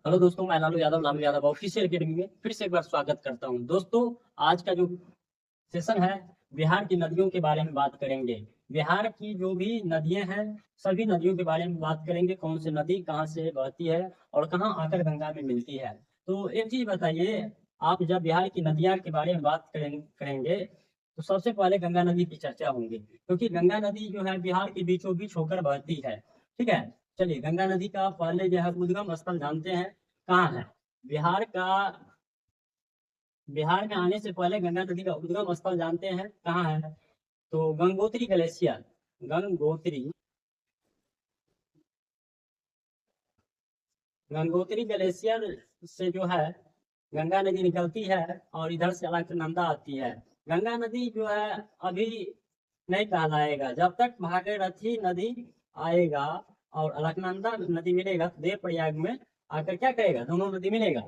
Hello दोस्तों, मैं Lalu Yadav official academy में फिर से एक बार स्वागत करता हूं। दोस्तों, आज का जो सेशन है, बिहार की नदियों के बारे में बात करेंगे। बिहार की जो भी नदियां हैं, सभी नदियों के बारे में बात करेंगे। कौन सी नदी कहाँ से बहती है और कहाँ आकर गंगा में मिलती है। तो एक चीज बताइए, आप जब बिहार की नदियां के बारे में बात करेंगे तो सबसे पहले गंगा नदी की चर्चा होंगी, क्योंकि गंगा नदी जो है बिहार के बीचों बीच होकर बहती है। ठीक है। चलिए, गंगा नदी का पहले जो है उद्गम स्थल जानते हैं कहाँ है। बिहार का बिहार में आने से पहले गंगा नदी का उद्गम स्थल जानते हैं कहाँ है। तो गंगोत्री ग्लेशियर, गंगोत्री गंगोत्री ग्लेशियर से जो है गंगा नदी निकलती है और इधर से अलकनंदा आती है। गंगा नदी जो है अभी नहीं कहलाएगा जब तक भागीरथी नदी आएगा और अलकनंदा नदी मिलेगा तो देव प्रयाग में आकर क्या करेगा, दोनों नदी मिलेगा।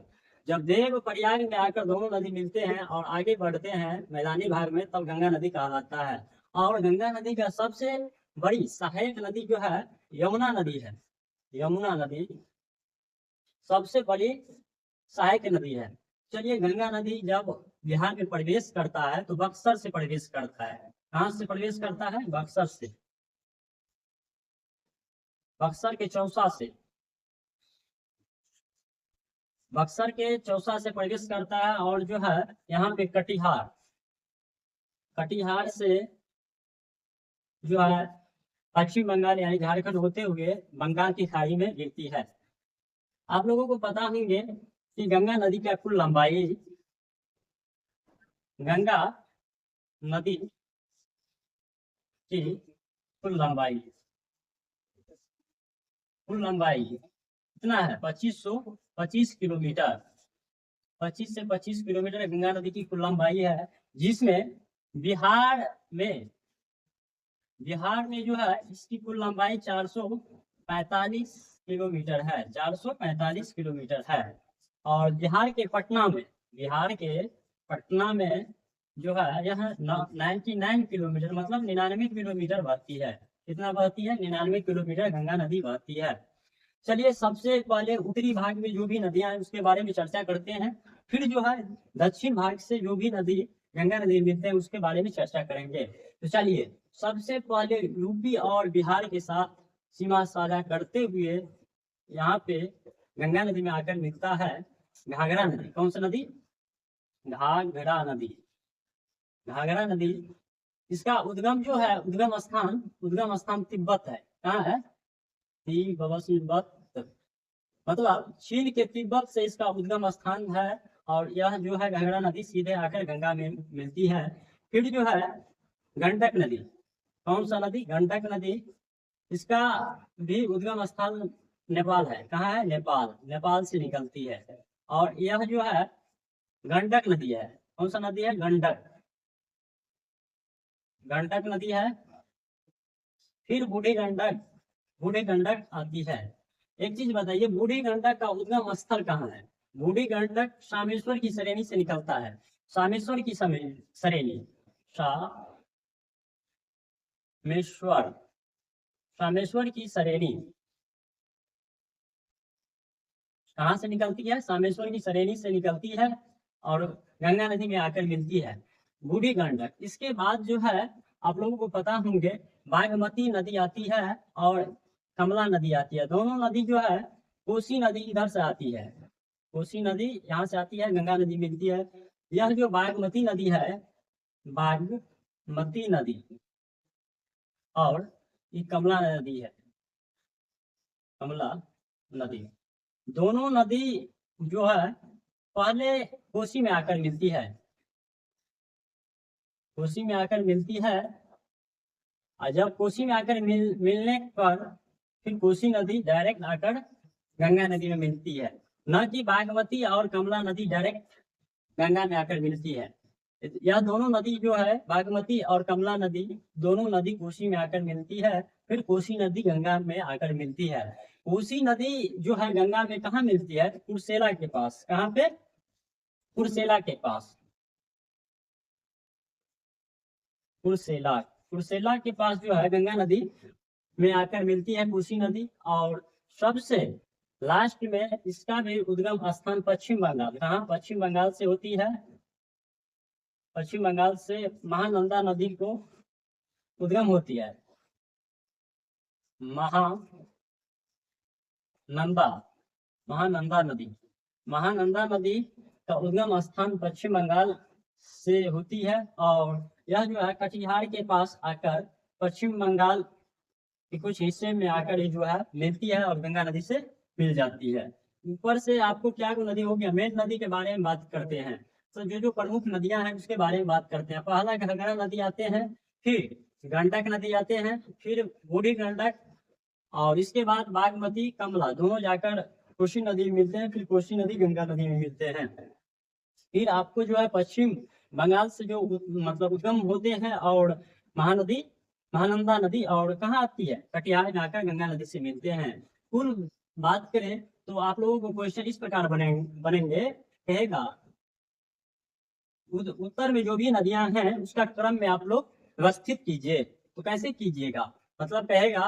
जब देव प्रयाग में आकर दोनों नदी मिलते हैं और आगे बढ़ते हैं मैदानी भाग में, तब गंगा नदी कहलाता है। और गंगा नदी का सबसे बड़ी सहायक नदी जो है यमुना नदी है। यमुना नदी सबसे बड़ी सहायक नदी है। चलिए, गंगा नदी जब बिहार में प्रवेश करता है तो बक्सर से प्रवेश करता है। कहाँ से प्रवेश करता है? बक्सर से। बक्सर के चौसा से बक्सर के चौसा से प्रवेश करता है और जो है यहाँ पे कटिहार कटिहार से जो है पश्चिम बंगाल यानी झारखंड होते हुए बंगाल की खाड़ी में गिरती है। आप लोगों को पता होंगे कि गंगा नदी का कुल लंबाई गंगा नदी की कुल लंबाई कितना है? 2525 किलोमीटर। 25 से 25 किलोमीटर गंगा नदी की कुल लंबाई है, जिसमें बिहार में बिहार में जो है इसकी कुल लंबाई 445 किलोमीटर है। 445 किलोमीटर है। और बिहार के पटना में जो है यह 99 किलोमीटर, मतलब 99 किलोमीटर बहती है। कितना बहती है? 99 किलोमीटर गंगा नदी बहती है। चलिए, सबसे पहले उत्तरी भाग में जो भी नदियां हैं उसके बारे में चर्चा करते हैं। फिर जो है दक्षिण भाग से जो भी नदी गंगा नदी मिलते हैं उसके बारे में चर्चा करेंगे। तो चलिए, सबसे पहले यूपी और बिहार के साथ सीमा साझा करते हुए यहाँ पे गंगा नदी में आकर मिलता है घाघरा नदी। कौन सा नदी? घाघरा नदी। घाघरा नदी, इसका उद्गम स्थान तिब्बत है। कहाँ है? तिब्बत। मतलब चीन के तिब्बत से इसका उद्गम स्थान है। और यह जो है घाघरा नदी सीधे आकर गंगा में मिलती है। फिर जो है गंडक नदी। कौन सा नदी? गंडक नदी। इसका भी उद्गम स्थल नेपाल है। कहाँ है? नेपाल। नेपाल से निकलती है। और यह जो है गंडक नदी है। कौन सा नदी है? गंडक। गंडक नदी है। फिर बूढ़ी गंडक आती है। एक चीज बताइए, बूढ़ी गंडक का उद्गम स्थल कहाँ है? बूढ़ी गंडक सामेश्वर की श्रेणी से निकलता है। सामेश्वर की श्रेणी। सामेश्वर सामेश्वर की श्रेणी कहाँ से निकलती है? सामेश्वर की श्रेणी से निकलती है और गंगा नदी में आकर मिलती है बूढ़ी गंडक। इसके बाद जो है आप लोगों को पता होंगे बागमती नदी आती है और कमला नदी आती है। दोनों नदी जो है, कोसी नदी इधर से आती है। कोसी नदी यहाँ से आती है, गंगा नदी मिलती है। यह जो बागमती नदी है, बागमती नदी, और ये कमला नदी है, कमला नदी। दोनों नदी जो है पहले कोसी में आकर मिलती है। कोसी में आकर मिलती है। और जब कोसी में आकर मिलने पर फिर कोसी नदी डायरेक्ट आकर गंगा नदी में मिलती है। न कि बागमती और कमला नदी डायरेक्ट गंगा में आकर मिलती है। यह दोनों नदी जो है, बागमती और कमला नदी, दोनों नदी कोसी में आकर मिलती है। फिर कोसी नदी गंगा में आकर मिलती है। कोसी नदी जो है गंगा में कहाँ मिलती है? कुर्सेला के पास। कहाँ पे? कुर्सेला के पास। कुर्सेला कुर्सेला के पास जो है गंगा नदी में आकर मिलती है कोसी नदी। और सबसे लास्ट में इसका भी उद्गम स्थान पश्चिम बंगाल, कहाँ? पश्चिम बंगाल से होती है। पश्चिम बंगाल से महानंदा नदी को उद्गम होती है। महानंदा नदी, महानंदा नदी का उद्गम स्थान पश्चिम बंगाल से होती है और यह जो है कटिहार के पास आकर पश्चिम बंगाल के कुछ हिस्से में आकर ये जो है मिलती है और गंगा नदी से मिल जाती है। ऊपर से आपको क्या नदी हो गया, मेन नदी के बारे में बात करते हैं। तो जो प्रमुख नदियां हैं उसके बारे में बात करते हैं। पहला घाघरा नदी आते हैं, फिर गंडक नदी आते हैं, फिर बूढ़ी गंडक, और इसके बाद बागमती, कमला दोनों जाकर कोसी नदी में मिलते हैं, फिर कोसी नदी गंगा नदी में मिलते हैं। फिर आपको जो है पश्चिम बंगाल से जो मतलब उद्गम होते हैं और महानदी, महानंदा नदी और कहाँ आती है? कटिहार में आकर गंगा नदी से मिलते हैं। कुल बात करें तो आप लोगों को क्वेश्चन इस प्रकार बनेंगे, कहेगा उत्तर में जो भी नदियां हैं उसका क्रम में आप लोग व्यवस्थित कीजिए। तो कैसे कीजिएगा? मतलब कहेगा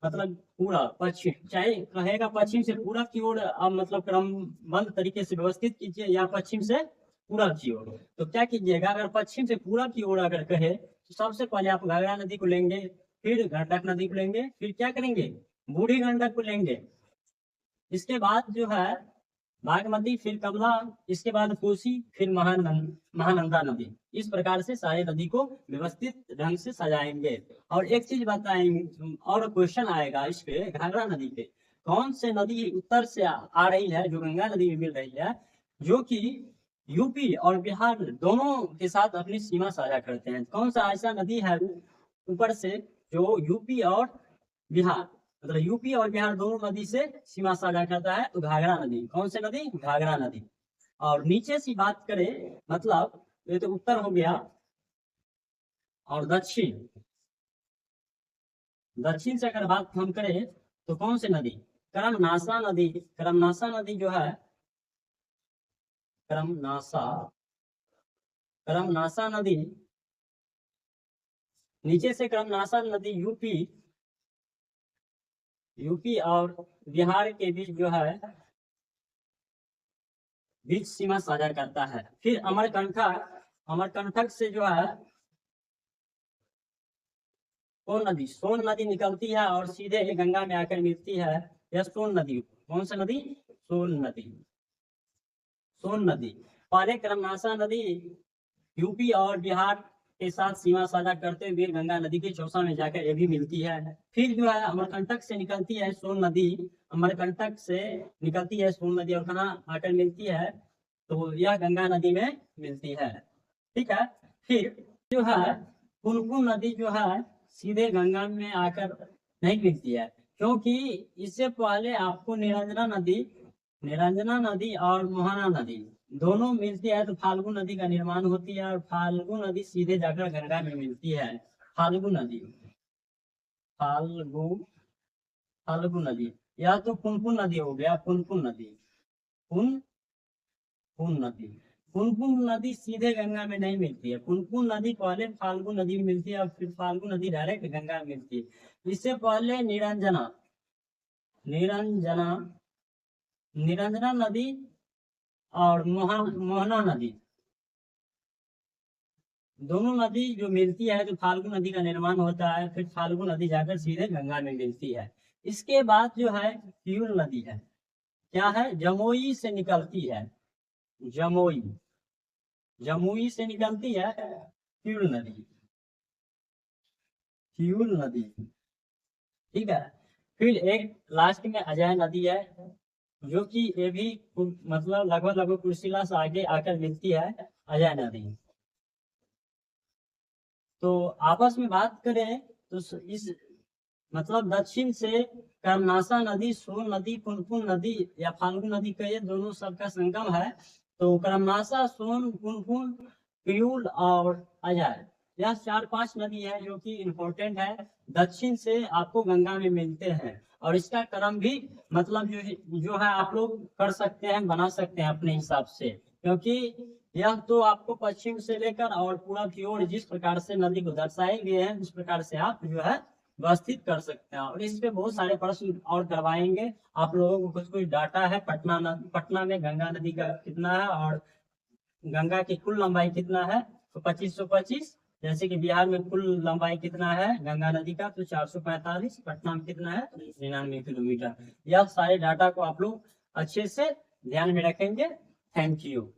मतलब पूरा पश्चिम, चाहे कहेगा पश्चिम से पूरब की ओर मतलब क्रमबद्ध तरीके से व्यवस्थित कीजिए या पश्चिम से पूरब की ओर। तो क्या कीजिएगा, अगर पश्चिम से पूरब की ओर अगर कहे तो सबसे पहले आप घाघरा नदी को लेंगे, फिर गंडक नदी को लेंगे, फिर क्या करेंगे, बूढ़ी गंडक को लेंगे, इसके बाद जो है बागमती, फिर कमला, इसके बाद कोसी, फिर महानंदा नदी। इस प्रकार से सारे नदी को व्यवस्थित ढंग से सजाएंगे। और एक चीज बताएंगे और क्वेश्चन आएगा इस पे, घाघरा नदी पे कौन से नदी उत्तर से आ रही है जो गंगा नदी में मिल रही है, जो कि यूपी और बिहार दोनों के साथ अपनी सीमा साझा करते हैं। कौन सा ऐसा नदी है ऊपर से जो यूपी और बिहार, मतलब यूपी और बिहार दोनों नदी से सीमा साझा करता है? तो घाघरा नदी। कौन सी नदी? घाघरा नदी। और नीचे से बात करें, मतलब ये तो उत्तर हो गया, और दक्षिण, दक्षिण से अगर बात हम करें तो कौन सी नदी? करमनासा नदी। करमनासा नदी जो है, करमनासा नदी, नीचे से करमनासा नदी यूपी और बिहार के बीच जो है बीच सीमा साझा करता है। फिर अमरकंटक से जो है सोन नदी निकलती है और सीधे गंगा में आकर मिलती है। यह सोन नदी, कौन सा नदी? सोन नदी। पहले करमनासा नदी यूपी और बिहार के साथ सीमा साझा करते हुए गंगा नदी के चौसा में जाकर ये भी मिलती है। फिर जो है अमरकंटक से निकलती है सोन नदी, अमरकंटक से निकलती है सोन नदी और कहाँ आकर मिलती है? तो यह गंगा नदी में मिलती है। ठीक है। फिर जो है पुनपुन नदी जो है सीधे गंगा में आकर नहीं मिलती है, क्योंकि इससे पहले आपको निरंजना नदी और मोहना नदी दोनों मिलती है तो फाल्गु नदी का निर्माण होती है, और फाल्गु नदी सीधे जाकर गंगा में मिलती है। फाल्गु नदी या तो पुनपुन नदी हो गया, पुनपुन नदी सीधे गंगा में नहीं मिलती है। पुनपुन नदी पहले फाल्गु नदी में मिलती है और फिर फाल्गु नदी डायरेक्ट गंगा में मिलती है। इससे पहले निरंजना नदी और मोहना नदी दोनों नदी जो मिलती है तो फाल्गु नदी का निर्माण होता है, फिर फाल्गु नदी जाकर सीधे गंगा में मिलती है। इसके बाद जो है किउल नदी है, क्या है? जमुई से निकलती है, जमुई से निकलती है किउल नदी। ठीक है। फिर एक लास्ट में अजय नदी है, जो कि ये भी मतलब लगभग कुर्सिला से आगे आकर मिलती है, अजय नदी। तो आपस में बात करें तो इस मतलब दक्षिण से करमनासा नदी, सोन नदी, पुनपुन नदी या फाल्गु नदी का ये दोनों सबका संगम है। तो करमनासा, सोन, पुनपुन, किउल और अजय, यह 4-5 नदी है जो कि इम्पोर्टेंट है, दक्षिण से आपको गंगा में मिलते हैं। और इसका क्रम भी मतलब जो है आप लोग कर सकते हैं, बना सकते हैं अपने हिसाब से, क्योंकि यह तो आपको पश्चिम से लेकर और पूरब की ओर जिस प्रकार से नदी को दर्शाए गए हैं उस प्रकार से आप जो है व्यवस्थित कर सकते हैं। और इस पे बहुत सारे प्रश्न और करवाएंगे। आप लोगों को कुछ कुछ डाटा है, पटना में गंगा नदी का कितना है और गंगा की कुल लंबाई कितना है, तो 2525। जैसे कि बिहार में कुल लंबाई कितना है गंगा नदी का, तो 445। पटना में कितना है, 99 किलोमीटर। यह सारे डाटा को आप लोग अच्छे से ध्यान में रखेंगे। Thank you.